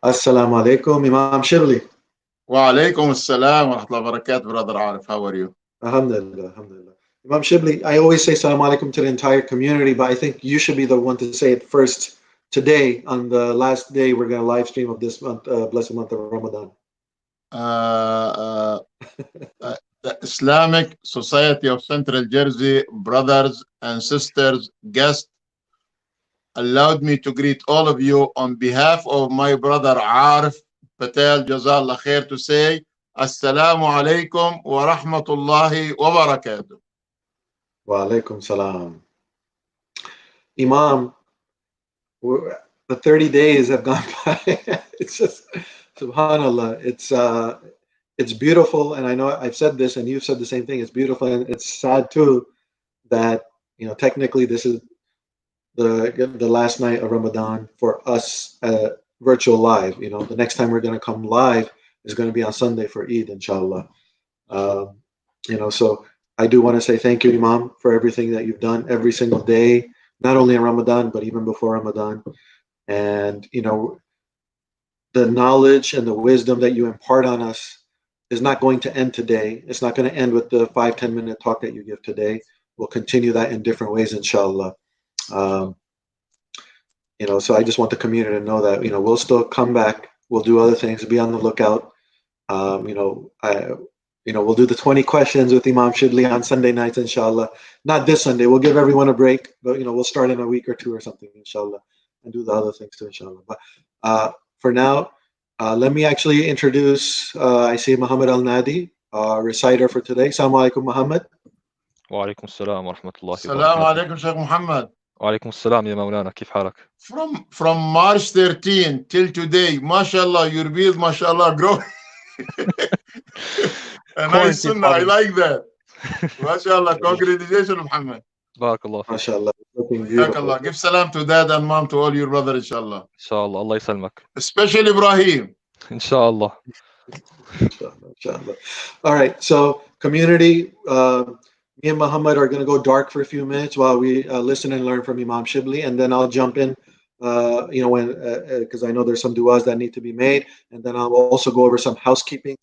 Assalamu alaikum, Imam Chebli. Wa alaikum assalam wa rahmatullahi wa barakatuh, Brother Arif. How are you? Alhamdulillah, alhamdulillah. Imam Chebli, I always say salam alaikum to the entire community, but I think you should be the one to say it first today on the last day we're going to live stream of this month, blessed month of Ramadan. The Islamic Society of Central Jersey brothers and sisters, guests, allowed me to greet all of you on behalf of my brother Arif Patel, Jazallah Khair, to say Assalamu alaikum wa rahmatullahi wa barakatuh. Wa alaikum salam. Imam, the 30 days have gone by. It's just, subhanAllah, it's beautiful. And I know I've said this and you've said the same thing. It's beautiful and it's sad too that, technically this is the last night of Ramadan for us virtual live. The next time we're going to come live is going to be on Sunday for Eid, inshallah. So I do want to say thank you, Imam, for everything that you've done every single day, not only in Ramadan, but even before Ramadan. And, the knowledge and the wisdom that you impart on us is not going to end today. It's not going to end with the 5-10 minute talk that you give today. We'll continue that in different ways, inshallah. So I just want the community to know that, we'll still come back. We'll do other things. Be on the lookout. We'll do the 20 questions with Imam Chebli on Sunday nights, inshallah. Not this Sunday. We'll give everyone a break, but, we'll start in a week or two or something, inshallah, and do the other things too, inshallah. But for now, let me actually introduce, I see Mohammed Alnadi, reciter for today. Assalamu alaikum, Mohammed. Wa alaikum assalam wa rahmatullahi wa Assalamu barakatuh. alaikum, Sheikh Muhammad. Wa alaikum assalam, ya Mawlana. Kif halak? From March 13 till today, mashallah, your beard, mashallah, grow. And nice sunnah, I like that. Mashallah, congratulations, Muhammad. Barakallah. MashaAllah. Looking beautiful. Mashallah. Give salam to dad and mom, to all your brothers, inshallah. Inshallah. Allah yasalmak. Especially Ibrahim. Inshallah. Inshallah. All right. So, community, me and Muhammad are going to go dark for a few minutes while we listen and learn from Imam Chebli, and then I'll jump in, because I know there's some du'as that need to be made, and then I'll also go over some housekeeping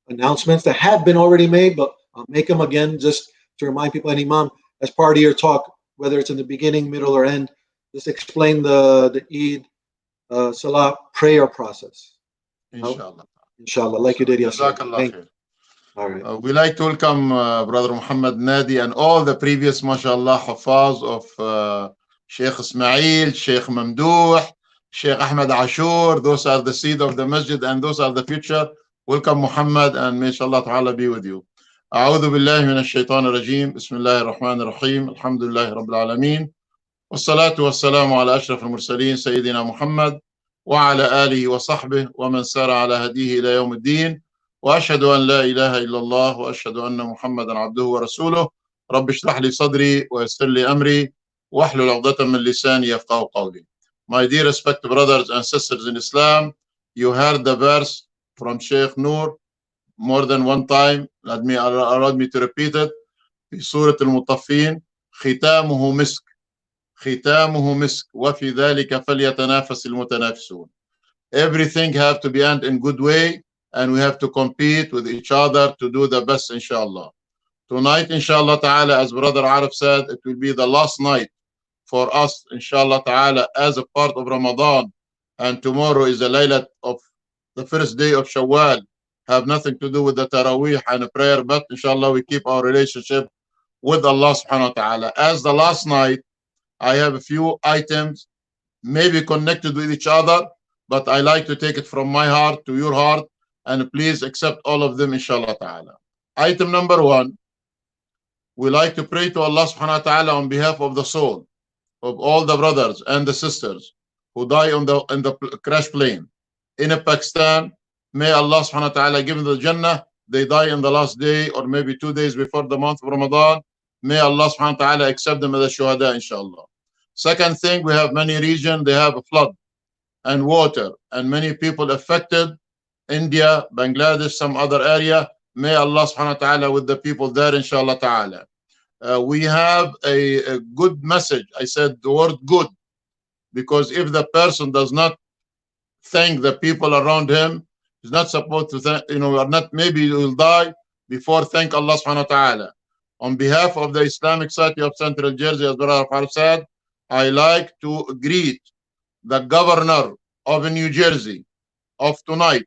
announcements that have been already made, but I'll make them again just to remind people. And Imam, as part of your talk, whether it's in the beginning, middle, or end, just explain the Eid Salah prayer process. Inshallah. Inshallah, like you did yesterday. Jazakallah khair. All right. We like to welcome Brother Mohammed Alnadi and all the previous, mashallah, hafaz of Sheikh Ismail, Sheikh Mamdouh, Sheikh Ahmed Ashur. Those are the seed of the masjid and those are the future. Welcome, Muhammad, and may inshallah ta'ala be with you. أعوذ بالله من الشيطان الرجيم بسم الله الرحمن الرحيم الحمد لله رب العالمين والصلاة والسلام على أشرف المرسلين سيدنا محمد وعلى آله وصحبه ومن سار على هديه إلى يوم الدين وأشهد أن لا إله إلا الله وأشهد أن محمدا عبده ورسوله رب اشرح لي صدري ويسر لي أمري واحلل عقدة من لساني يفقهوا قولي. My dear respected brothers and sisters in Islam, you heard the verse from Sheikh Noor more than one time. Allow me to repeat it. في سورة المطفين ختامه مسك ختامه مسك وفي ذلك فليتنافس المتنافسون. Everything have to be end in good way and we have to compete with each other to do the best, inshallah. Tonight, inshallah ta'ala, as Brother Arif said, it will be the last night for us, inshallah ta'ala, as a part of Ramadan, and tomorrow is the laylat of the first day of Shawwal. Have nothing to do with the Taraweeh and prayer, but inshallah we keep our relationship with Allah subhanahu wa ta'ala. As the last night, I have a few items maybe connected with each other, but I like to take it from my heart to your heart, and please accept all of them, inshallah ta'ala. Item number one, we like to pray to Allah subhanahu wa ta'ala on behalf of the soul of all the brothers and the sisters who die on the crash plane in Pakistan. May Allah subhanahu wa ta'ala give them the Jannah. They die in the last day or maybe 2 days before the month of Ramadan. May Allah subhanahu wa ta'ala accept them as a shuhada, inshallah. Second thing, we have many regions, they have a flood and water and many people affected. India, Bangladesh, some other area. May Allah subhanahu wa ta'ala with the people there, inshallah ta'ala. We have a good message. I said the word good because if the person does not thank the people around him. He's not supposed to thank, or not, maybe he will die before thank Allah subhanahu wa ta'ala. On behalf of the Islamic Society of Central Jersey, as Brother Farooq said, I like to greet the governor of New Jersey of tonight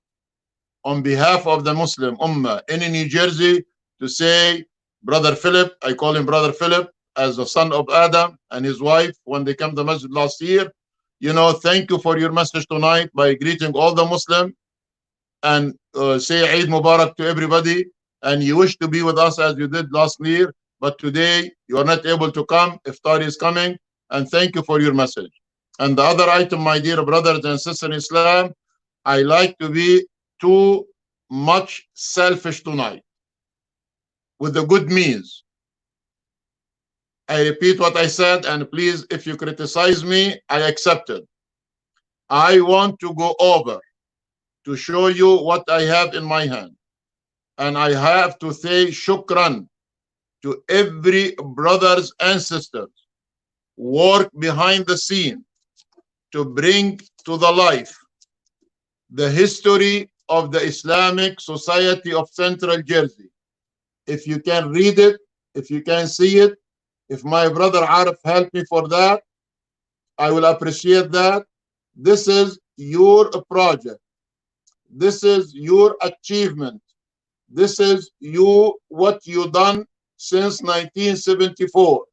on behalf of the Muslim Ummah in New Jersey to say, Brother Philip, I call him Brother Philip, as the son of Adam and his wife when they came to Masjid last year. Thank you for your message tonight by greeting all the Muslims and say Eid Mubarak to everybody. And you wish to be with us as you did last year, but today you are not able to come. Iftar is coming, and thank you for your message. And the other item, my dear brothers and sisters in Islam, I like to be too much selfish tonight with the good means. I repeat what I said, and please, if you criticize me, I accept it. I want to go over to show you what I have in my hand. And I have to say shukran to every brothers and sisters work behind the scene to bring to the life the history of the Islamic Society of Central Jersey. If you can read it, if you can see it, if my brother Arif helped me for that, I will appreciate that. This is your project. This is your achievement. This is what you done since 1974.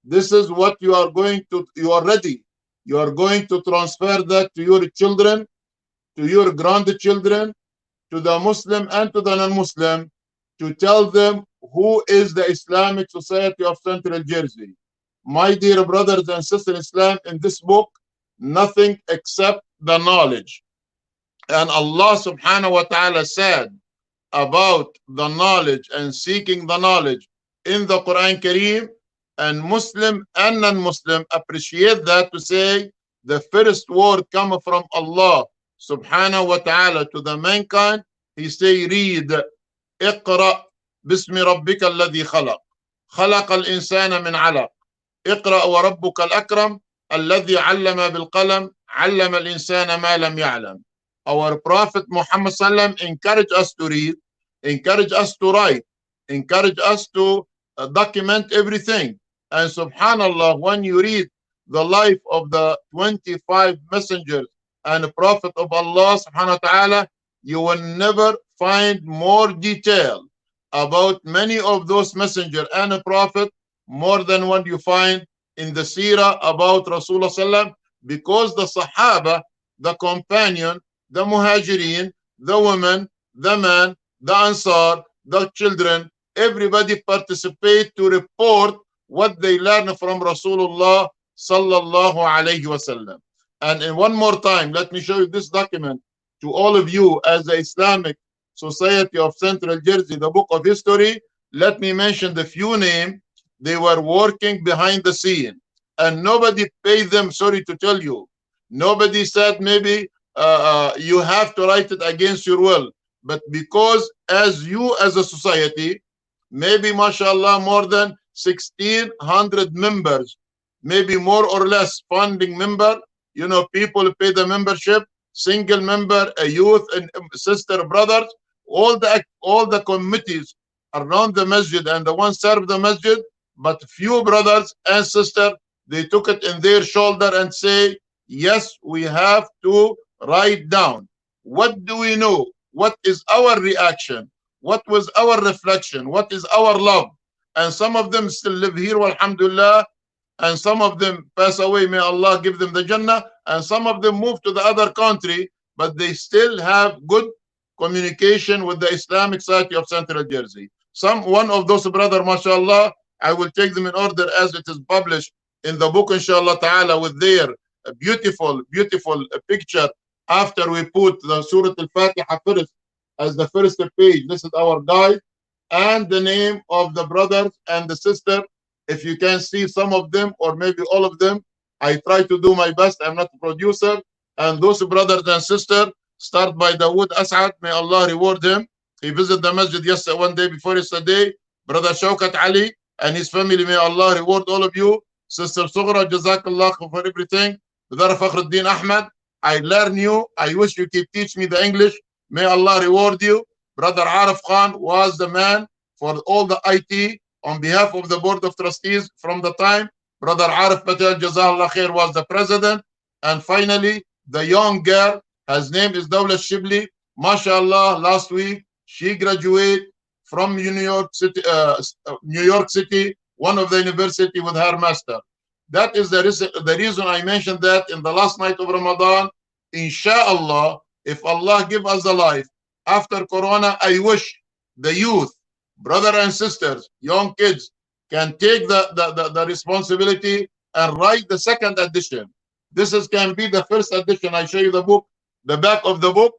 This is what you are going to, you are ready. You are going to transfer that to your children, to your grandchildren, to the Muslim and to the non-Muslim, to tell them who is the Islamic Society of Central Jersey. My dear brothers and sisters in Islam, in this book, nothing except the knowledge. And Allah subhanahu wa ta'ala said about the knowledge and seeking the knowledge in the Quran Kareem, and Muslim and non-Muslim appreciate that to say the first word come from Allah subhanahu wa ta'ala to the mankind. He say, read, اقرأ باسم ربك الذي خلق خلق الإنسان من علق اقرأ وربك الأكرم الذي علم بالقلم علم الإنسان ما لم يعلم. Our Prophet Muhammad sallam encouraged us to read, encouraged us to write, encouraged us to document everything. And subhanallah, when you read the life of the 25 messengers and the Prophet of Allah subhanahu wa ta'ala, you will never find more detail about many of those messengers and the Prophet more than what you find in the seerah about Rasulullah sallam, because the Sahaba, the companion, the Muhajirin, the women, the man, the Ansar, the children, everybody participate to report what they learn from Rasulullah sallallahu alayhi wasallam. And in one more time, let me show you this document to all of you as the Islamic Society of Central Jersey, the book of history. Let me mention the few names. They were working behind the scene and nobody paid them, sorry to tell you. Nobody said maybe you have to write it against your will. But because as you as a society, maybe mashallah more than 1,600 members, maybe more or less funding member, people pay the membership, single member, a youth and sister, brothers, all the committees around the masjid and the ones serve the masjid, but few brothers and sisters, they took it in their shoulder and say, yes, we have to write down. What do we know? What is our reaction? What was our reflection? What is our love? And some of them still live here, alhamdulillah, and some of them pass away, may Allah give them the Jannah, and some of them move to the other country, but they still have good communication with the Islamic Society of Central Jersey. One of those brothers, mashallah, I will take them in order as it is published in the book, inshallah ta'ala, with their beautiful picture after we put the Surat Al-Fatiha first as the first page. This is our guide and the name of the brothers and the sister. If you can see some of them or maybe all of them, I try to do my best. I'm not a producer. And those brothers and sisters, start by Dawood Asad, may Allah reward him. He visited the masjid yesterday, one day before yesterday. Brother Shawkat Ali and his family, may Allah reward all of you. Sister Sughra, Jazakallah for everything. Brother Fakhruddin Ahmad, I learn you. I wish you could teach me the English. May Allah reward you. Brother Arif Khan was the man for all the IT on behalf of the Board of Trustees from the time. Brother Arif Patel, Jazahullah Khair, was the president. And finally, the young girl, her name is Dawla Chebli. MashaAllah, last week, she graduated from New York City, one of the university with her master. That is the reason I mentioned that in the last night of Ramadan. Inshallah, if Allah give us a life after Corona, I wish the youth, brother and sisters, young kids, can take the responsibility and write the second edition. This can be the first edition. I show you the book, the back of the book,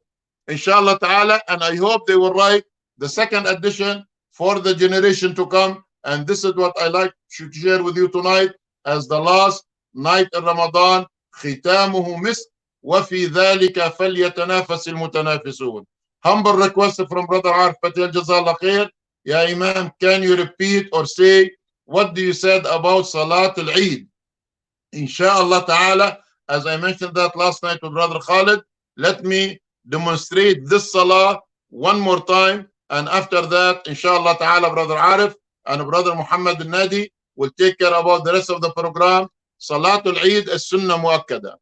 inshallah ta'ala, and I hope they will write the second edition for the generation to come. And this is what I like to share with you tonight as the last night of Ramadan. ختامه مسك وفي ذلك فليتنافس المتنافسون. Humble request from Brother Arif Patel, Jazallah Khair. Ya Imam, can you repeat or say what do you said about Salat al-Eid? Inshallah ta'ala, as I mentioned that last night with Brother Khalid, let me demonstrate this Salah one more time, and after that, inshallah ta'ala, Brother Arif and Brother Mohammed Alnadi will take care about the rest of the program. Salatul Eid is Sunnah Muakkada.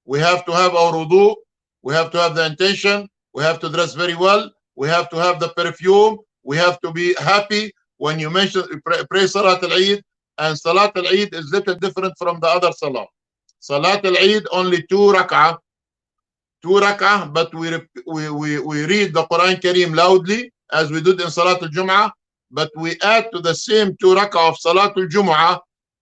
We have to have our wudu, we have to have the intention, we have to dress very well, we have to have the perfume, we have to be happy when you mention pray Salat al-Eid. And Salat al-Eid is little different from the other Salah. Salat al-Eid only 2 rak'ah, but we read the Qur'an Kareem loudly as we did in Salat al-Jum'ah, but we add to the same 2 rak'ah of Salat al-Jum'ah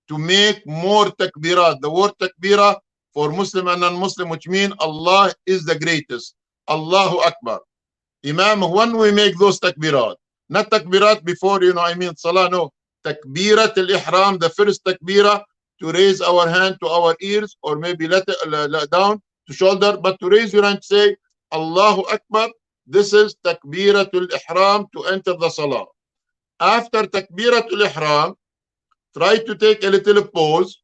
to make more takbirat. The word takbirah for Muslim and non-Muslim, which means Allah is the greatest. Allahu Akbar. Imam, when we make those takbirat, not takbirat before, Salah, no. Takbirat al-Ihram, the first takbirah, to raise our hand to our ears, or maybe let it down to shoulder, but to raise your hand, say Allahu Akbar. This is takbirat al-Ihram to enter the Salah. After takbirat al-Ihram, try to take a little pause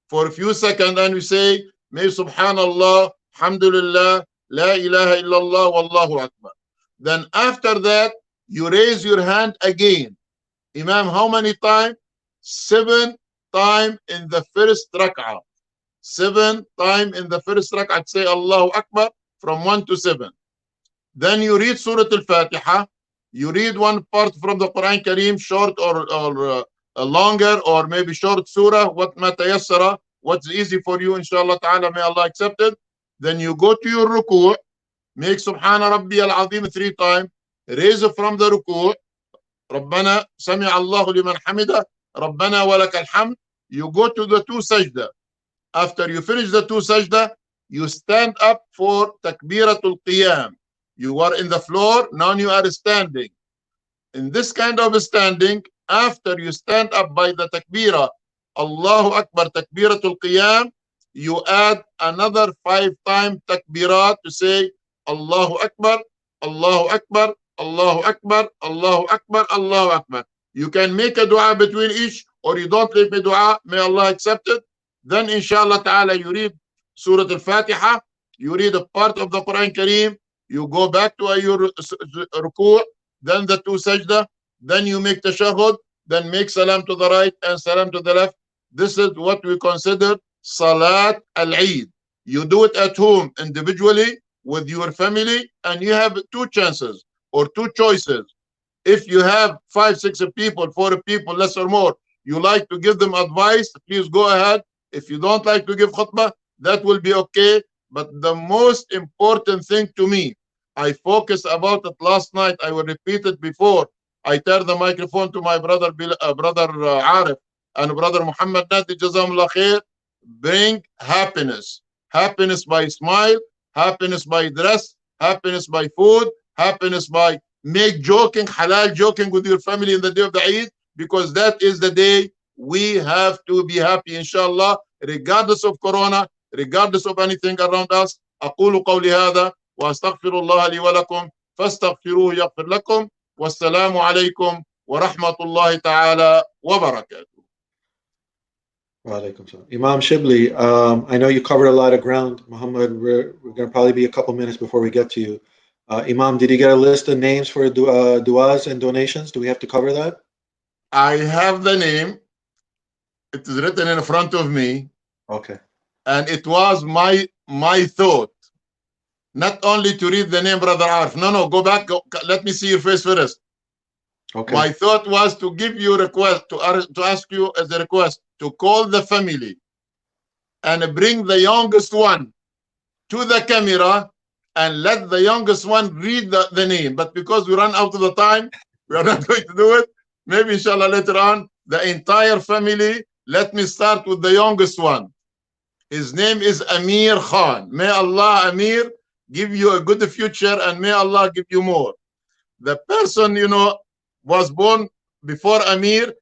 for a few seconds, and we say, may Subhanallah, Alhamdulillah, La ilaha illallah, Wallahu Akbar. Then after that, you raise your hand again. Imam, how many times? 7 times in the first rak'ah. 7 times in the first rak'ah. Say Allahu Akbar from 1 to 7. Then you read Surat Al-Fatiha. You read one part from the Quran Kareem, short or longer, or maybe short surah, what matayassara, what's easy for you, inshallah ta'ala, may Allah accept it. Then you go to your ruku', make Subhana Rabbi al-Azim 3 times, raise it from the ruku', Rabbana Sami' Allahu liman hamida, Rabbana walakal hamd. You go to the 2 sajda. After you finish the 2 sajda, you stand up for takbiratul qiyam. You are in the floor, now you are standing. In this kind of standing, after you stand up by the takbirah, Allahu Akbar, takbiratul qiyam, you add another 5 times takbirat to say Allahu Akbar, Allahu Akbar, Allahu Akbar, Allahu Akbar, Allahu Akbar. You can make a dua between each, or you don't make a dua, may Allah accept it. Then inshallah ta'ala, you read Surah Al-Fatiha, you read a part of the Quran Kareem, you go back to your ruku', then the 2 sajda, then you make tashahhud, then make salam to the right and salam to the left. This is what we consider Salat al-Eid. You do it at home individually with your family, and you have 2 chances or 2 choices. If you have 5, 6 people, 4 people, less or more, you like to give them advice, please go ahead. If you don't like to give khutbah, that will be okay. But the most important thing to me, I focused about it last night, I will repeat it before I turn the microphone to my brother Arif and Brother Mohammed Alnadi, Jazamullah Khair. Bring happiness. Happiness by smile, happiness by dress, happiness by food, happiness by make joking, halal joking with your family in the day of the Eid, because that is the day we have to be happy, inshallah, regardless of Corona, regardless of anything around us. أقول قولي هذا وأستغفر الله لي ولكم فاستغفروه يغفر لكم والسلام عليكم ورحمة الله تعالى وبركاته. Walaikum salam. Imam Chebli, I know you covered a lot of ground. Muhammad, we're going to probably be a couple minutes before we get to you. Imam, did you get a list of names for du'as and donations? Do we have to cover that? I have the name. It is written in front of me. Okay. And it was my thought, not only to read the name, Brother Arif. No, go back. Let me see your face first. Okay. My thought was to give you request, to ask you as a request to call the family and bring the youngest one to the camera and let the youngest one read the name. But because we run out of the time, we are not going to do it. Maybe inshallah later on, the entire family. Let me start with the youngest one. His name is Amir Khan. May Allah, Amir, give you a good future and may Allah give you more. The person, was born before Amir.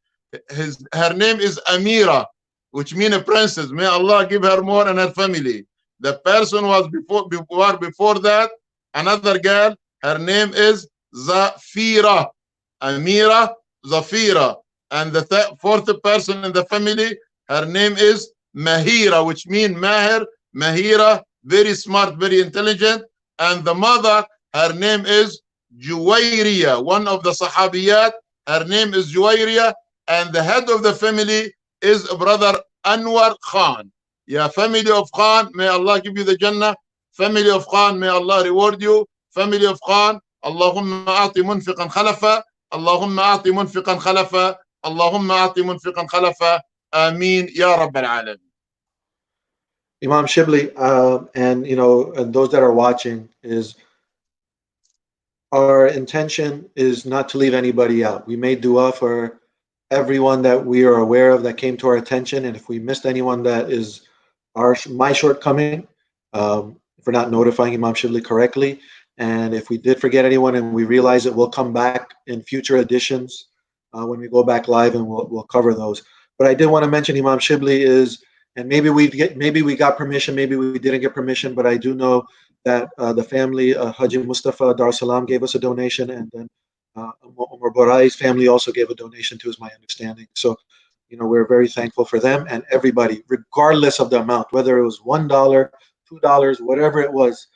Her name is Amira, which means a princess. May Allah give her more and her family. The person was before that, another girl. Her name is Zafira. Amira, Zafira. And the fourth person in the family, her name is Mahira, which means Mahir, Mahira, very smart, very intelligent. And the mother, her name is Juwayriya, one of the Sahabiyat. Her name is Juwayriya. And the head of the family is Brother Anwar Khan. Yeah, family of Khan, may Allah give you the Jannah. Family of Khan, may Allah reward you. Family of Khan, Allahumma a'ti munfiqan khalafa. Allahumma a'ti munfiqan khalafa. Allahumma a'ti munfiqan khalafa. Ameen, Ya Rabbal Alameen. Imam Chebli, and those that are watching, is our intention is not to leave anybody out. We made dua for everyone that we are aware of that came to our attention, and if we missed anyone, that is my shortcoming for not notifying Imam Chebli correctly. And if we did forget anyone and we realize it, we'll come back in future editions when we go back live, and we'll cover those. But I did want to mention Imam Chebli is, and maybe we got permission, maybe we didn't get permission, but I do know that the family, Haji Mustafa Dar es Salaam, gave us a donation, and then Umar Borai's family also gave a donation too, is my understanding. So, we're very thankful for them and everybody, regardless of the amount, whether it was $1, $2, whatever it was.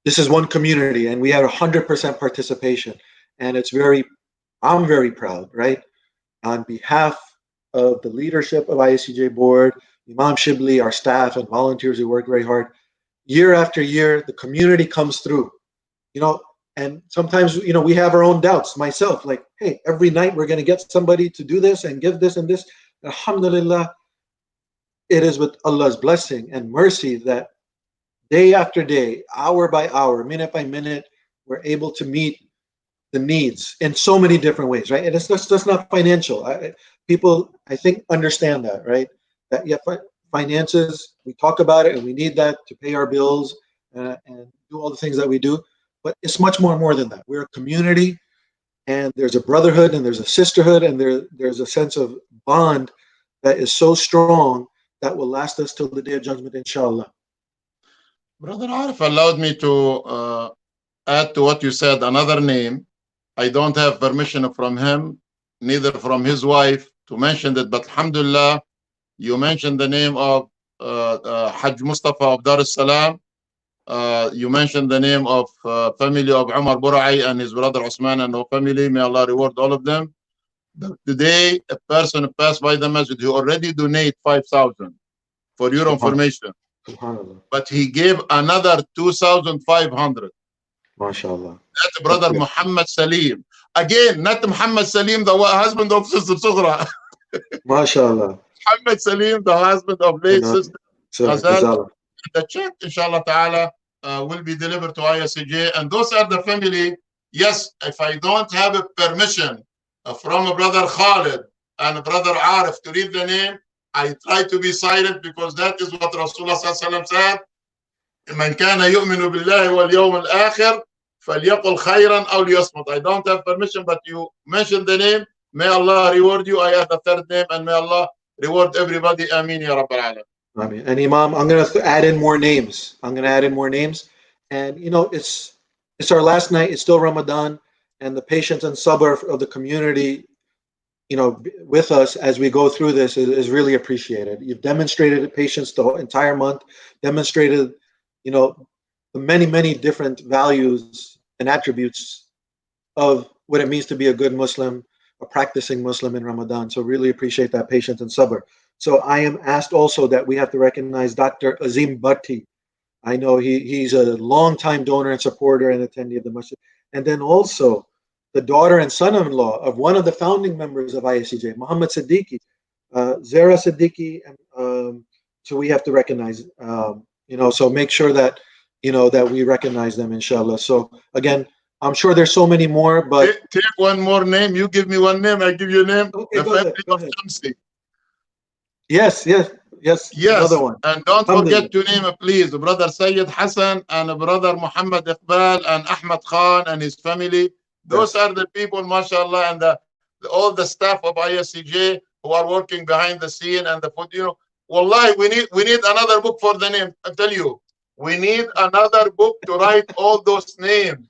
This is one community, and we had 100% participation, and I'm very proud, right? On behalf of the leadership of ISCJ board, Imam Chebli, our staff and volunteers who work very hard, year after year, the community comes through, and sometimes, we have our own doubts. Myself, like, hey, every night we're going to get somebody to do this and give this and this. Alhamdulillah, it is with Allah's blessing and mercy that day after day, hour by hour, minute by minute, we're able to meet the needs in so many different ways, right? And it's just not financial. People, I think, understand that, right? That finances, we talk about it, and we need that to pay our bills and do all the things that we do. But it's much more than that. We're a community, and there's a brotherhood, and there's a sisterhood, and there's a sense of bond that is so strong that will last us till the Day of Judgment, inshallah. Brother Arif allowed me to add to what you said another name. I don't have permission from him, neither from his wife, to mention it, but alhamdulillah, you mentioned the name of Hajj Mustafa of Dar es Salaam. You mentioned the name of family of Umar Burai and his brother Osman and her family. May Allah reward all of them. Today, a person passed by the masjid who already donated 5,000 for your information. But he gave another 2,500. MashaAllah. That's brother Muhammad Salim. Again, not Muhammad Salim, the husband of Sister Sughra. MashaAllah. Muhammad Salim, the husband of late Sister Ghazal. The check, inshallah ta'ala, will be delivered to ISCJ. And those are the family. Yes, if I don't have a permission from a brother Khalid and a brother Arif to read the name, I try to be silent, because that is what Rasulullah said. من كان يؤمن بالله واليوم الآخر فليقل خيرا أو ليصمت. I don't have permission, but you mentioned the name. May Allah reward you. I have the third name, and may Allah reward everybody. Ameen ya Rabbal Alamin. Ameen. And Imam, I'm going to add in more names. And it's our last night. It's still Ramadan, and the patience and sabr of the community with us as we go through this is really appreciated. You've demonstrated patience the entire month, demonstrated, the many, many different values and attributes of what it means to be a good Muslim, a practicing Muslim in Ramadan. So really appreciate that patience and sabr. So I am asked also that we have to recognize Dr. Azim Bhatti. I know he's a long-time donor and supporter and attendee of the Masjid. And then also the daughter and son-in-law of one of the founding members of ISCJ, Muhammad Siddiqui, Zara Siddiqui. So we have to recognize, so make sure that, that we recognize them, inshallah. So again, I'm sure there's so many more, but take one more name. You give me one name, I give you a name. Okay, the go family ahead, go of ahead. Shamsi. Yes. Yes, Another one. and don't forget to name, please, brother Sayyid Hassan and brother Muhammad Iqbal and Ahmad Khan and his family. Those are the people, mashallah, and all the staff of ISCJ who are working behind the scene and the food. Wallahi, we need another book for the name. I tell you, we need another book to write all those names.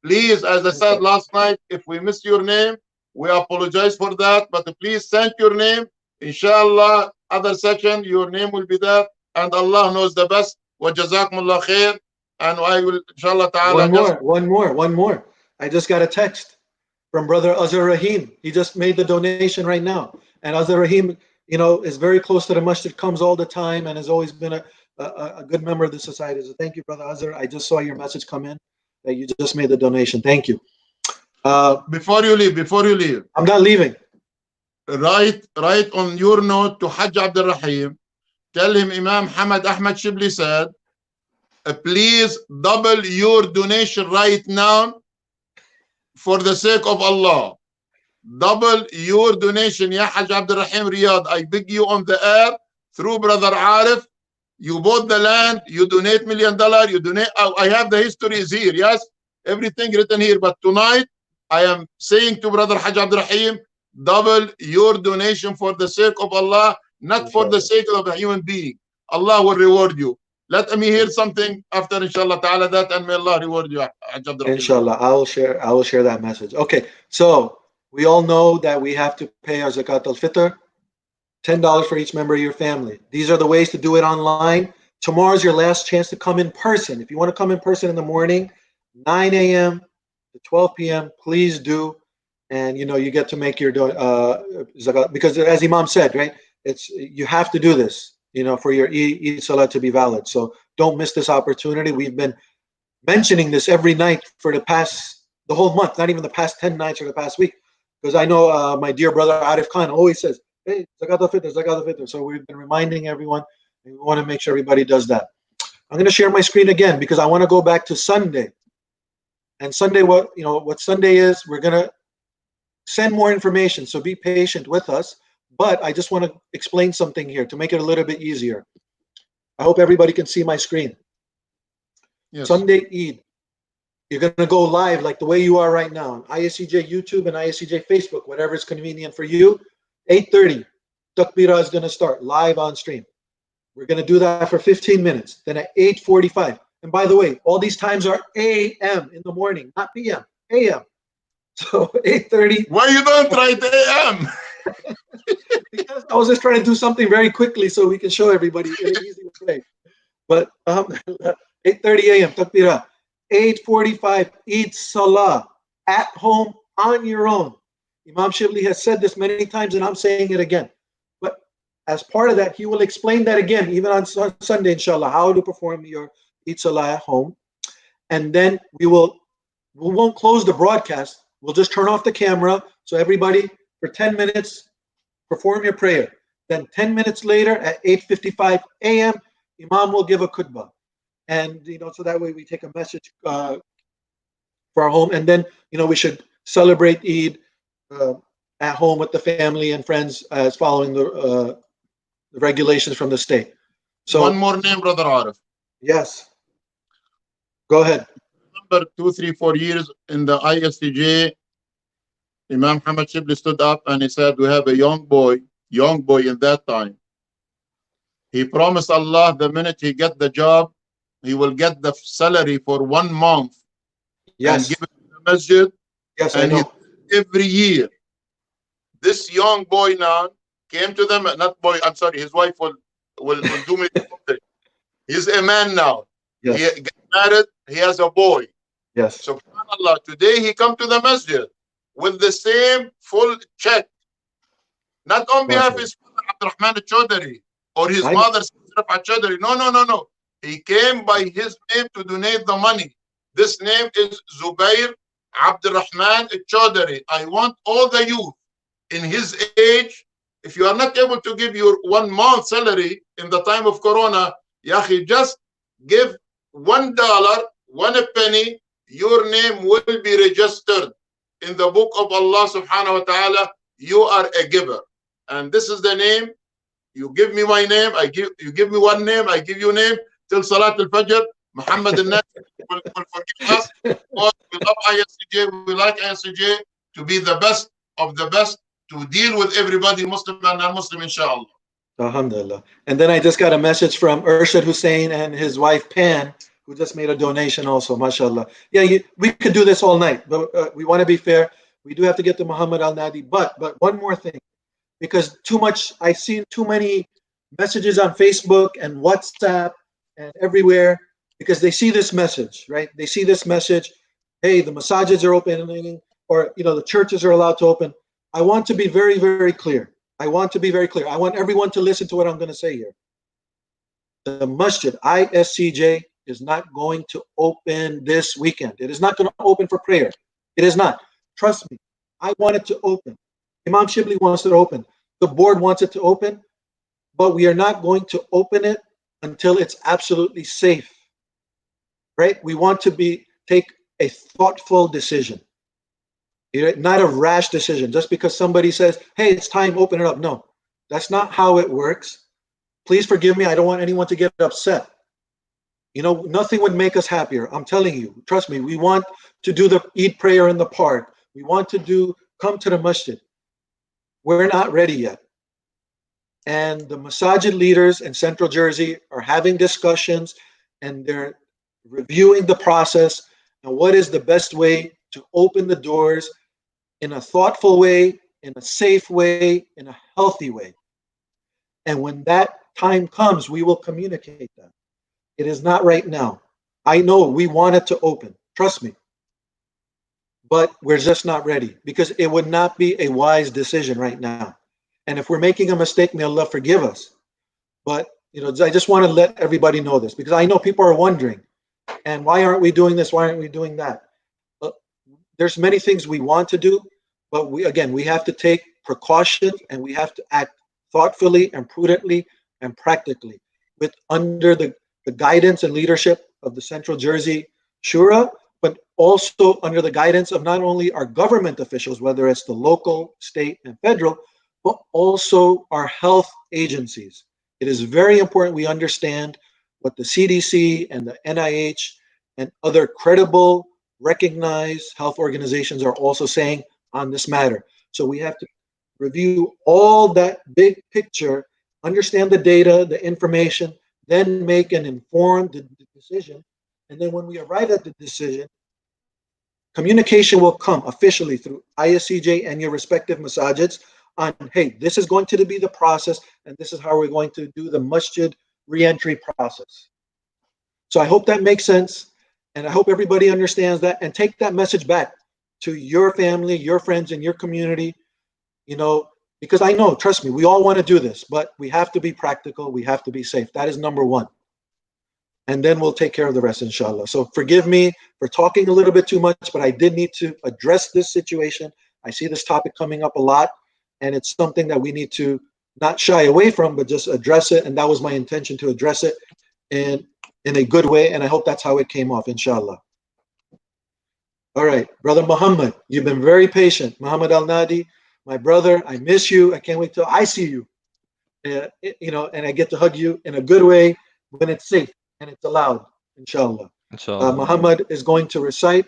Please, as I said last night, if we miss your name, we apologize for that. But please send your name. Inshallah, other section, your name will be there. And Allah knows the best. Wa jazakumullah khair. And I will, inshallah ta'ala. One more. I just got a text from brother Azhar Rahim. He just made the donation right now. And Azhar Rahim, is very close to the masjid, comes all the time, and has always been a good member of the society. So thank you, brother Azhar. I just saw your message come in that you just made the donation. Thank you. Before you leave. I'm not leaving. Write on your note to Hajj Abdul Rahim. Tell him Imam Hamad Ahmad Chebli said, please double your donation right now for the sake of Allah. Double your donation, Ya Hajj Abdul Rahim Riyadh. I beg you on the air through brother Arif. You bought the land, you donate $1 million, you donate. I have the history is here, yes, everything written here. But tonight I am saying to brother Hajj Abdul Rahim, double your donation for the sake of Allah, not for the sake of a human being. Allah will reward you. Let me hear something after, inshallah ta'ala, that, and may Allah reward you, Hajj Abdul Rahim. Inshallah, I will share that message. Okay, so we all know that we have to pay our zakat al-fitr, $10 for each member of your family. These are the ways to do it online. Tomorrow's your last chance to come in person. If you want to come in person in the morning, 9 a.m. to 12 p.m., please do. And you get to make your zakat, because as Imam said, right, you have to do this, for your Eid Salah to be valid. So don't miss this opportunity. We've been mentioning this every night for the whole month, not even the past 10 nights or the past week, because I know my dear brother Arif Khan always says, hey, zakat al-fitr, zakat al-fitr. So we've been reminding everyone, and we want to make sure everybody does that. I'm going to share my screen again because I want to go back to Sunday. And Sunday, what Sunday is, we're going to send more information. So be patient with us. But I just want to explain something here to make it a little bit easier. I hope everybody can see my screen. Yes. Sunday Eid, you're going to go live like the way you are right now on ISCJ YouTube and ISCJ Facebook, whatever is convenient for you. 8:30, Takbirah is going to start live on stream. We're going to do that for 15 minutes. Then at 8:45, and by the way, all these times are a.m. in the morning, not p.m., a.m. So 8:30. Why you don't write a.m.? Because I was just trying to do something very quickly so we can show everybody in an easy way. But 8:30 a.m. Takbirah. 8:45, Eid Salah at home on your own. Imam Chebli has said this many times, and I'm saying it again. But as part of that, he will explain that again, even on Sunday, inshallah, how to perform your Eid Salah at home. And then we won't close the broadcast. We'll just turn off the camera. So everybody, for 10 minutes, perform your prayer. Then 10 minutes later, at 8:55 a.m., Imam will give a khutbah. And, so that way we take a message for our home. And then, we should celebrate Eid at home with the family and friends as following the regulations from the state. So one more name, brother Arif. Yes. Go ahead. Remember 2, 3, 4 years in the ISCJ, Imam Muhammad Chebli stood up and he said, we have a young boy in that time. He promised Allah the minute he get the job, he will get the salary for 1 month. Yes. And give it to the masjid. Yes, and I know. every year, This young boy now came to them, not boy, I'm sorry, his wife will do me something. He's a man now. Yes. He got married, he has a boy. Yes. SubhanAllah, today he come to the masjid with the same full check. Not on behalf of his father Abdurrahman Chaudhary or his mother Chaudhary. No. He came by his name to donate the money. This name is Zubair Abdurrahman Chaudhary. I want all the youth in his age, if you are not able to give your 1 month salary in the time of Corona, Yahi, just give $1, 1 penny, your name will be registered in the book of Allah subhanahu wa ta'ala. You are a giver. And this is the name. You give me my name, you give me one name, I give you a name till Salat al-Fajr. Mohammed Alnadi will forgive us. Because we love ISCJ, we like ISCJ to be the best of the best, to deal with everybody, Muslim and non-Muslim, inshallah. Alhamdulillah. And then I just got a message from Urshad Hussein and his wife Pan, who just made a donation also, mashallah. Yeah, we could do this all night, but we want to be fair. We do have to get to Mohammed Alnadi. But one more thing, because I've seen too many messages on Facebook and WhatsApp and everywhere, because they see this message, right? They see this message, hey, the masajids are opening, or the churches are allowed to open. I want to be very, very clear. I want everyone to listen to what I'm going to say here. The Masjid, ISCJ, is not going to open this weekend. It is not going to open for prayer. It is not. Trust me. I want it to open. Imam Chebli wants it to open. The board wants it to open, but we are not going to open it until it's absolutely safe. Right? We want to take a thoughtful decision. Not a rash decision. Just because somebody says, hey, it's time, open it up. No, that's not how it works. Please forgive me. I don't want anyone to get upset. Nothing would make us happier. I'm telling you, trust me, we want to do the Eid prayer in the park. We want to come to the masjid. We're not ready yet. And the masajid leaders in Central Jersey are having discussions, and they're reviewing the process and what is the best way to open the doors in a thoughtful way, in a safe way, in a healthy way. And when that time comes, we will communicate that. It is not right now. I know we want it to open, trust me. But we're just not ready, because it would not be a wise decision right now. And if we're making a mistake, may Allah forgive us. But I just want to let everybody know this, because I know people are wondering, and why aren't we doing this? Why aren't we doing that? There's many things we want to do, but we have to take precautions, and we have to act thoughtfully and prudently and practically, under the guidance and leadership of the Central Jersey Shura, but also under the guidance of not only our government officials, whether it's the local, state, and federal, but also our health agencies. It is very important we understand what the CDC and the NIH and other credible, recognized health organizations are also saying on this matter. So we have to review all that big picture, understand the data, the information, then make an informed decision. And then when we arrive at the decision, communication will come officially through ISCJ and your respective masajids on, hey, this is going to be the process, and this is how we're going to do the masjid re-entry process. So I hope that makes sense, and I hope everybody understands that, and take that message back to your family, your friends, and your community, because I know, trust me, we all want to do this, but we have to be practical, we have to be safe. That is number one. And then we'll take care of the rest, inshallah. So forgive me for talking a little bit too much, but I did need to address this situation. I see this topic coming up a lot, and it's something that we need to not shy away from, but just address it. And that was my intention, to address it in a good way, and I hope that's how it came off, inshallah. All right, Brother Muhammad, you've been very patient. Mohammed Alnadi, my brother, I miss you. I can't wait till I see you, and I get to hug you in a good way when it's safe and it's allowed, inshallah. Muhammad is going to recite.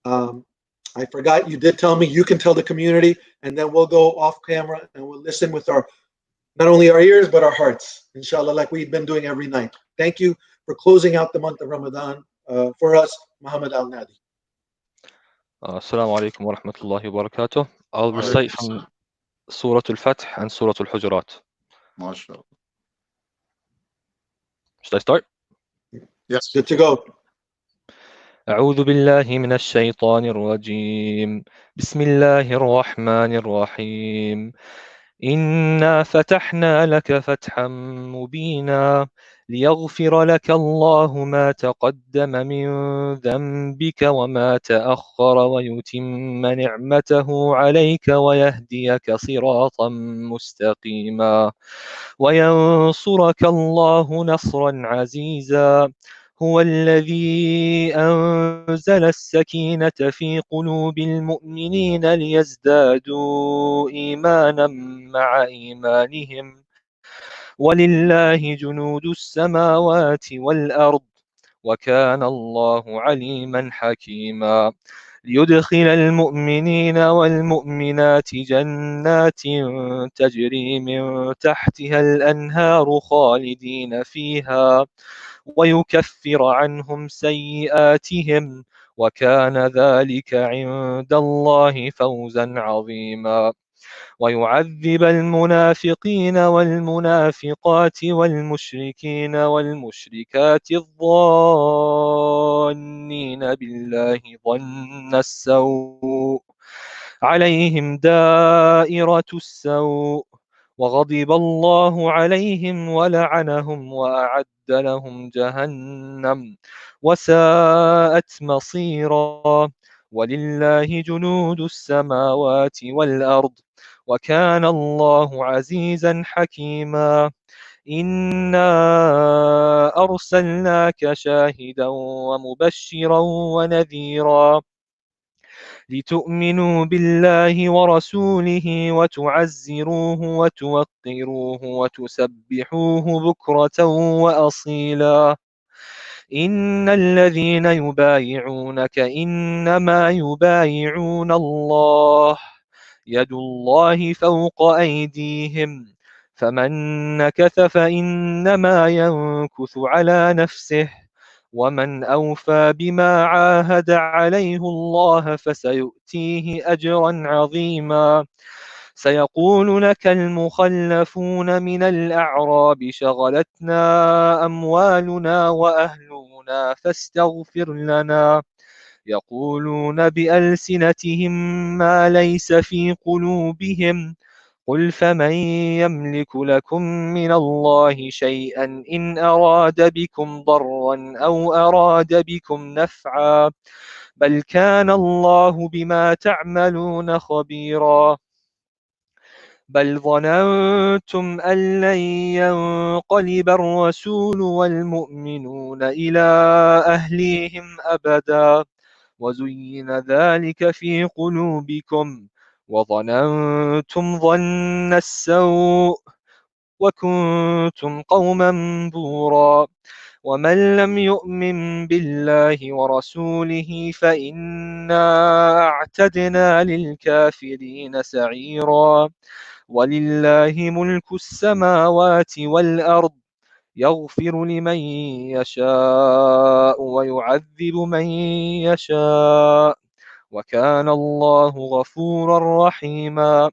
I forgot, you did tell me you can tell the community, and then we'll go off camera and we'll listen with not only our ears, but our hearts, inshallah, like we've been doing every night. Thank you for closing out the month of Ramadan for us, Mohammed Alnadi. Assalamu alaikum wa rahmatullahi wa barakatuh. I'll recite from سورة الفتح and سورة الحجرات. ما شاء الله. Should I start? Yes. Good to go. أعوذ بالله من الشيطان الرجيم. بسم الله الرحمن الرحيم. إنا فتحنا لك فتحا مبينا ليغفر لك الله ما تقدم من ذنبك وما تأخر ويتم نعمته عليك ويهديك صراطا مستقيما وينصرك الله نصرا عزيزا. هو الذي أنزل السكينة في قلوب المؤمنين ليزدادوا إيمانا مع إيمانهم ولله جنود السماوات والأرض وكان الله عليما حكيما. ليدخل المؤمنين والمؤمنات جنات تجري من تحتها الأنهار خالدين فيها ويكفر عنهم سيئاتهم وكان ذلك عند الله فوزا عظيما. ويعذب المنافقين والمنافقات والمشركين والمشركات الظانين بالله ظن السوء عليهم دائرة السوء وغضب الله عليهم ولعنهم وأعد لهم جهنم وساءت مصيرا. ولله جنود السماوات والأرض وكان الله عزيزا حكيما. إنا أرسلناك شاهدا ومبشرا ونذيرا لتؤمنوا بالله ورسوله وتعزروه وتوقروه وتسبحوه بكرة وأصيلا. إن الذين يبايعونك إنما يبايعون الله يد الله فوق أيديهم فمن نكث فإنما ينكث على نفسه ومن أوفى بما عاهد عليه الله فسيؤتيه أجرا عظيما. سيقول لك المخلفون من الأعراب شغلتنا أموالنا وأهلنا فاستغفر لنا يقولون بألسنتهم ما ليس في قلوبهم قل فمن يملك لكم من الله شيئا إن أراد بكم ضرا أو أراد بكم نفعا بل كان الله بما تعملون خبيرا. بل ظننتم أن لن ينقلب الرسول والمؤمنون إلى أهليهم أبدا وزين ذلك في قلوبكم وظننتم ظن السوء وكنتم قوما بورا. ومن لم يؤمن بالله ورسوله فإنا أعتدنا للكافرين سعيرا. ولله ملك السماوات والأرض يغفر لمن يشاء ويعذب من يشاء وكان الله غفورا رحيما.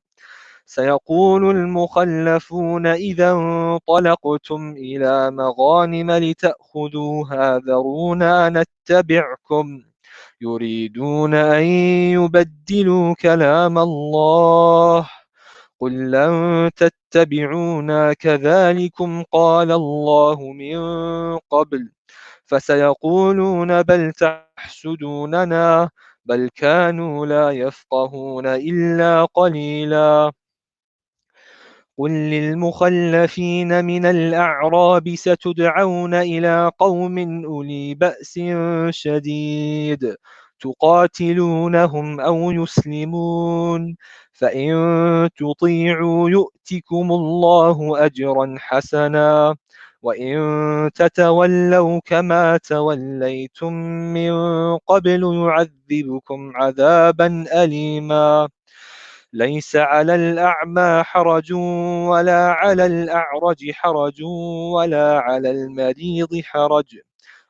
سيقول المخلفون إذا انطلقتم إلى مغانم لتأخذوها ذرونا نتبعكم يريدون أن يبدلوا كلام الله قل لن تتبعونا كذلكم قال الله من قبل فسيقولون بل تحسدوننا بل كانوا لا يفقهون إلا قليلا. قل للمخلفين من الأعراب ستدعون إلى قوم أولي بأس شديد تقاتلونهم أو يسلمون فإن تطيعوا يؤتكم الله أجرا حسنا وإن تتولوا كما توليتم من قبل يعذبكم عذابا أليما. ليس على الأعمى حرج ولا على الأعرج حرج ولا على المريض حرج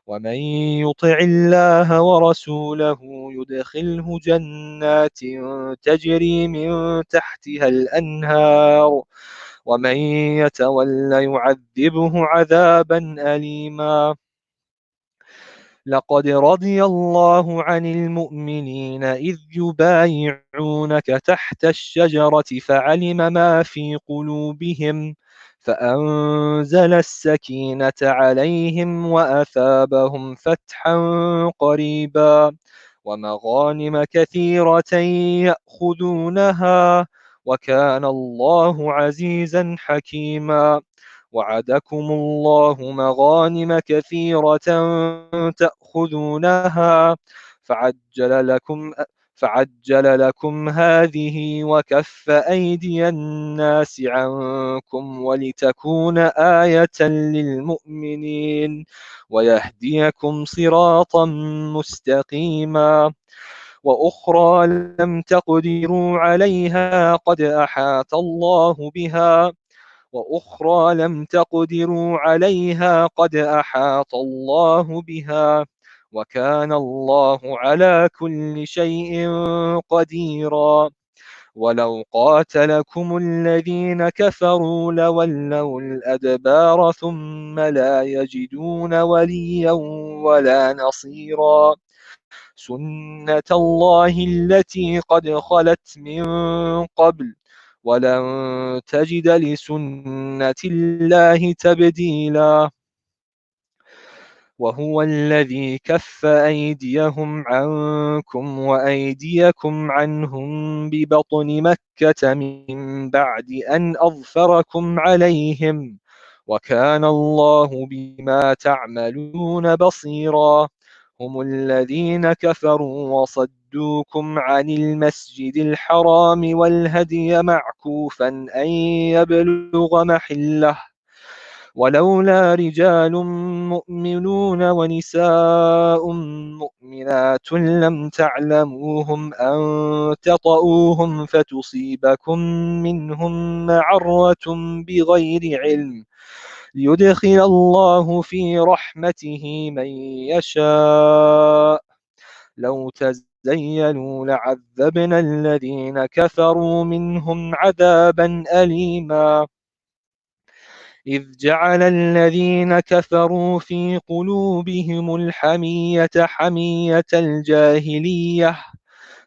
ومن يطع الله ورسوله يدخله جنات تجري من تحتها الأنهار، ومن يتول يعذبه عذابا أليما. لقد رضي الله عن المؤمنين إذ يبايعونك تحت الشجرة فعلم ما في قلوبهم فأنزل السكينة عليهم وأثابهم فتحا قريبا ومغانم كثيرة يأخذونها، وكان الله عزيزا حكيما. وعدكم الله مغانم كثيرة تأخذونها فعجل لكم هذه وكف أيدي الناس عنكم ولتكون آية للمؤمنين ويهديكم صراطا مستقيما. وأخرى لم تقدروا عليها قد أحاط الله بها وكان الله على كل شيء قديرا. ولو قاتلكم الذين كفروا لولوا الأدبار ثم لا يجدون وليا ولا نصيرا. سنة الله التي قد خلت من قبل ولن تجد لسنة الله تبديلا. وهو الذي كف أيديهم عنكم وأيديكم عنهم ببطن مكة من بعد أن أظفركم عليهم، وكان الله بما تعملون بصيرا. هم الذين كفروا وصدوكم عن المسجد الحرام والهدي معكوفا أن يبلغ محله، ولولا رجال مؤمنون ونساء مؤمنات لم تعلموهم أن تطؤوهم فتصيبكم منهم معرة بغير علم ليدخل الله في رحمته من يشاء. لو تزيلوا لعذبنا الذين كفروا منهم عذابا أليما. إذ جعل الذين كفروا في قلوبهم الحمية حمية الجاهلية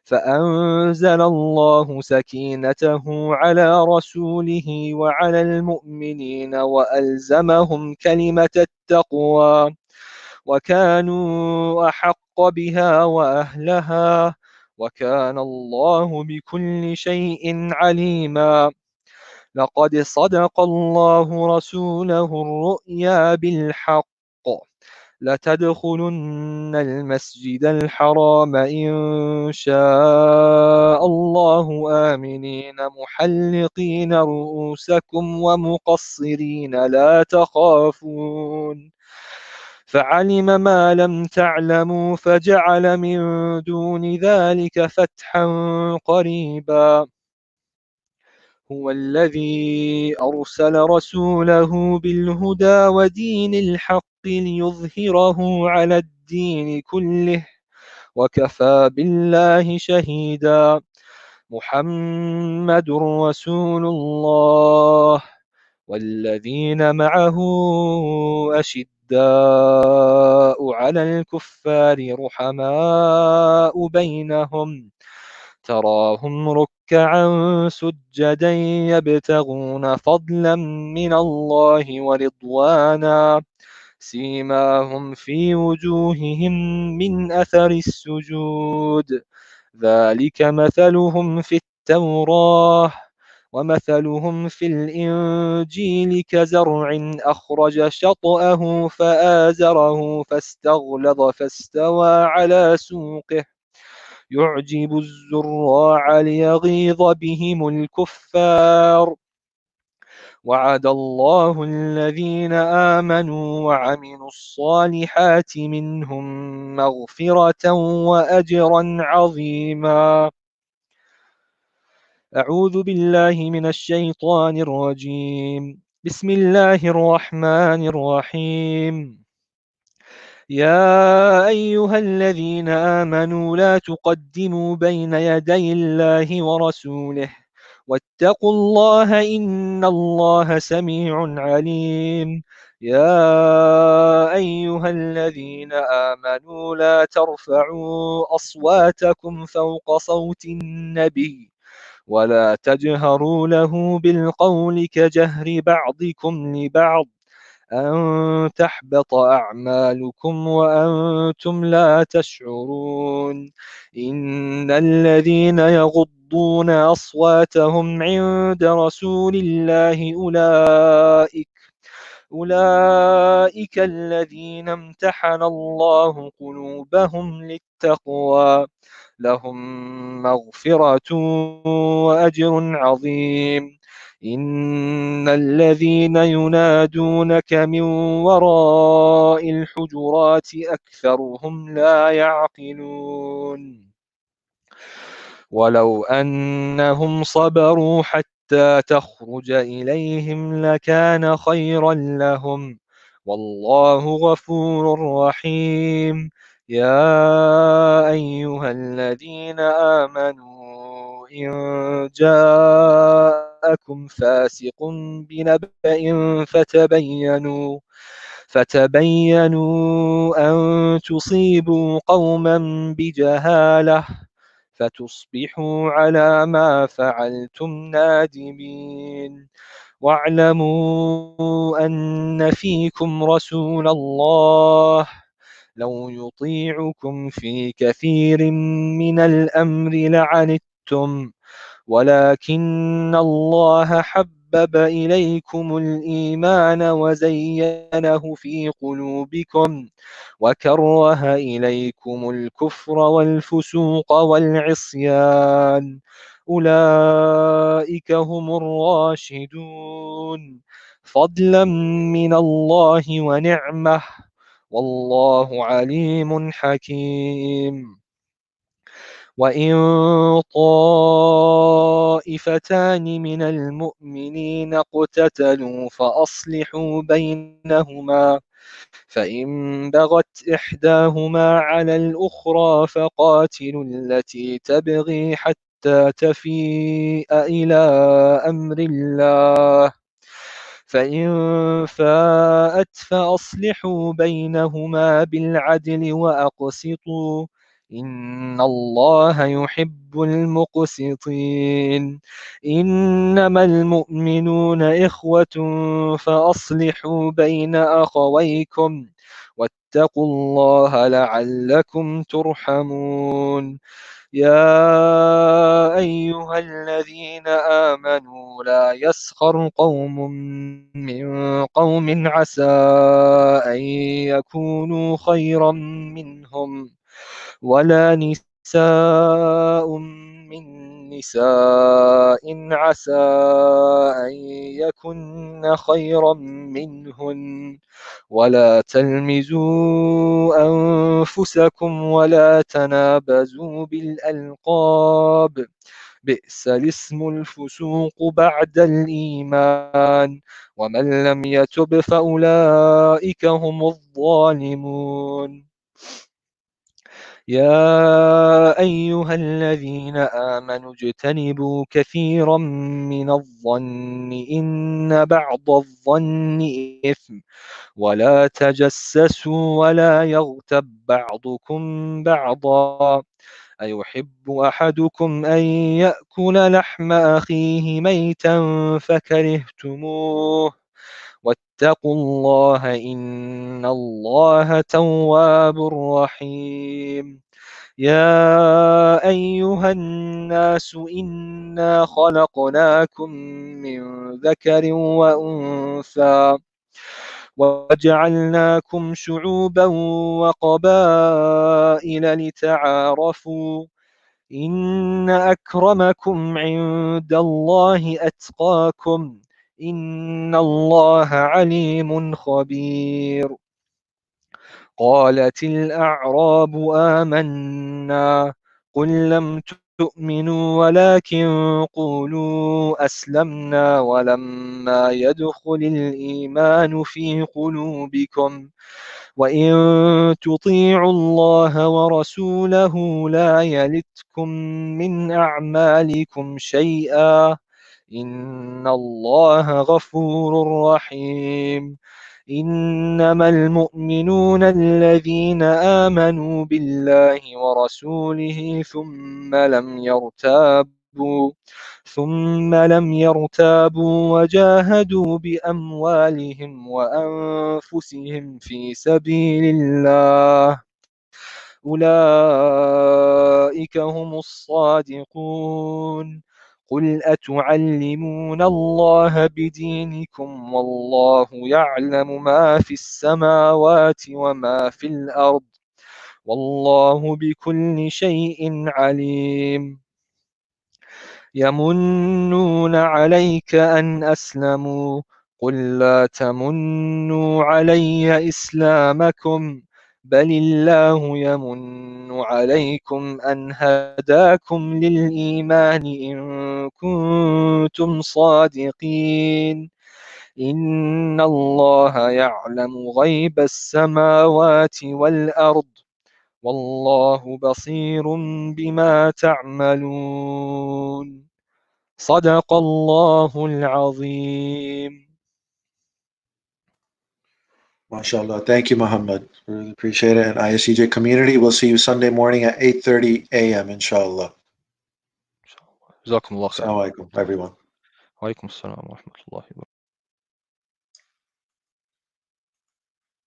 فأنزل الله سكينته على رسوله وعلى المؤمنين وألزمهم كلمة التقوى وكانوا أحق بها وأهلها، وكان الله بكل شيء عليما. لقد صدق الله رسوله الرؤيا بالحق لتدخلن المسجد الحرام إن شاء الله آمنين محلقين رؤوسكم ومقصرين لا تخافون، فعلم ما لم تعلموا فجعل من دون ذلك فتحا قريبا. هو الذي أرسل رسوله بالهدى ودين الحق ليظهره على الدين كله وكفى بالله شهيدا. محمد رسول الله والذين معه أشداء على الكفار رحماء بينهم تراهم ركعا سجدا يبتغون فضلا من الله ورضوانا سيماهم في وجوههم من أثر السجود ذلك مثلهم في التوراة ومثلهم في الإنجيل كزرع أخرج شطأه فآزره فاستغلظ فاستوى على سوقه يعجب الزراع ليغيظ بهم الكفار. وعد الله الذين آمنوا وعملوا الصالحات منهم مغفرة وأجرا عظيما. أعوذ بالله من الشيطان الرجيم. بسم الله الرحمن الرحيم. يا أيها الذين آمنوا لا تقدموا بين يدي الله ورسوله واتقوا الله إن الله سميع عليم. يا أيها الذين آمنوا لا ترفعوا أصواتكم فوق صوت النبي ولا تجهروا له بالقول كجهر بعضكم لبعض أن تحبط أعمالكم وأنتم لا تشعرون. إن الذين يغضون أصواتهم عند رسول الله أولئك الذين امتحن الله قلوبهم للتقوى لهم مغفرة وأجر عظيم. إن الذين ينادونك من وراء الحجرات أكثرهم لا يعقلون. ولو أنهم صبروا حتى تخرج إليهم لكان خيرا لهم والله غفور رحيم. يا أيها الذين آمنوا إن جاءكم فاسق بنبأ فتبينوا أن تصيبوا قوما بجهالة فتصبحوا على ما فعلتم نادمين. واعلموا أن فيكم رسول الله لو يطيعكم في كثير من الأمر لعنتم ولكن الله حبب إليكم الإيمان وزينه في قلوبكم وكره إليكم الكفر والفسوق والعصيان أولئك هم الراشدون فضلا من الله ونعمة والله عليم حكيم. وإن طائفتان من المؤمنين اقتتلوا فأصلحوا بينهما فإن بغت إحداهما على الأخرى فقاتلوا التي تبغي حتى تفيء إلى أمر الله فإن فاءت فأصلحوا بينهما بالعدل وأقسطوا إن الله يحب المقسطين. إنما المؤمنون إخوة فأصلحوا بين أخويكم واتقوا الله لعلكم ترحمون. يا أيها الذين آمنوا لا يسخر قوم من قوم عسى أن يكونوا خيرا منهم ولا نساء من نساء عسى أن يكن خيرا منهن ولا تلمزوا أنفسكم ولا تنابزوا بالألقاب بئس الاسم الفسوق بعد الإيمان ومن لم يتب فأولئك هم الظالمون. يا أيها الذين آمنوا اجتنبوا كثيرا من الظن إن بعض الظن إثم ولا تجسسوا ولا يغتب بعضكم بعضا أيحب أحدكم أن يأكل لحم أخيه ميتا فكرهتموه واتقوا الله إن الله تواب رحيم. يا أيها الناس إنا خلقناكم من ذكر وأنثى وجعلناكم شعوبا وقبائل لتعارفوا إن أكرمكم عند الله أتقاكم إن الله عليم خبير. قالت الأعراب آمنا قل لم تؤمنوا ولكن قولوا أسلمنا ولما يدخل الإيمان في قلوبكم وإن تطيعوا الله ورسوله لا يلتكم من أعمالكم شيئا إن الله غفور رحيم إنما المؤمنون الذين آمنوا بالله ورسوله ثم لم يرتابوا وجاهدوا بأموالهم وأنفسهم في سبيل الله أولئك هم الصادقون قل أتعلمون الله بدينكم والله يعلم ما في السماوات وما في الأرض والله بكل شيء عليم يمنون عليك أن أسلموا قل لا تمنوا علي إسلامكم بل الله يمن عليكم أن هداكم للإيمان إن كنتم صادقين إن الله يعلم غيب السماوات والأرض والله بصير بما تعملون صدق الله العظيم. MashaAllah. Thank you, Muhammad. Really appreciate it. And ISCJ community, we'll see you Sunday morning at 8:30 a.m. inshallah. جزاكم الله خير. Assalamu alaikum, everyone. وعليكم السلام ورحمة الله وبركاته.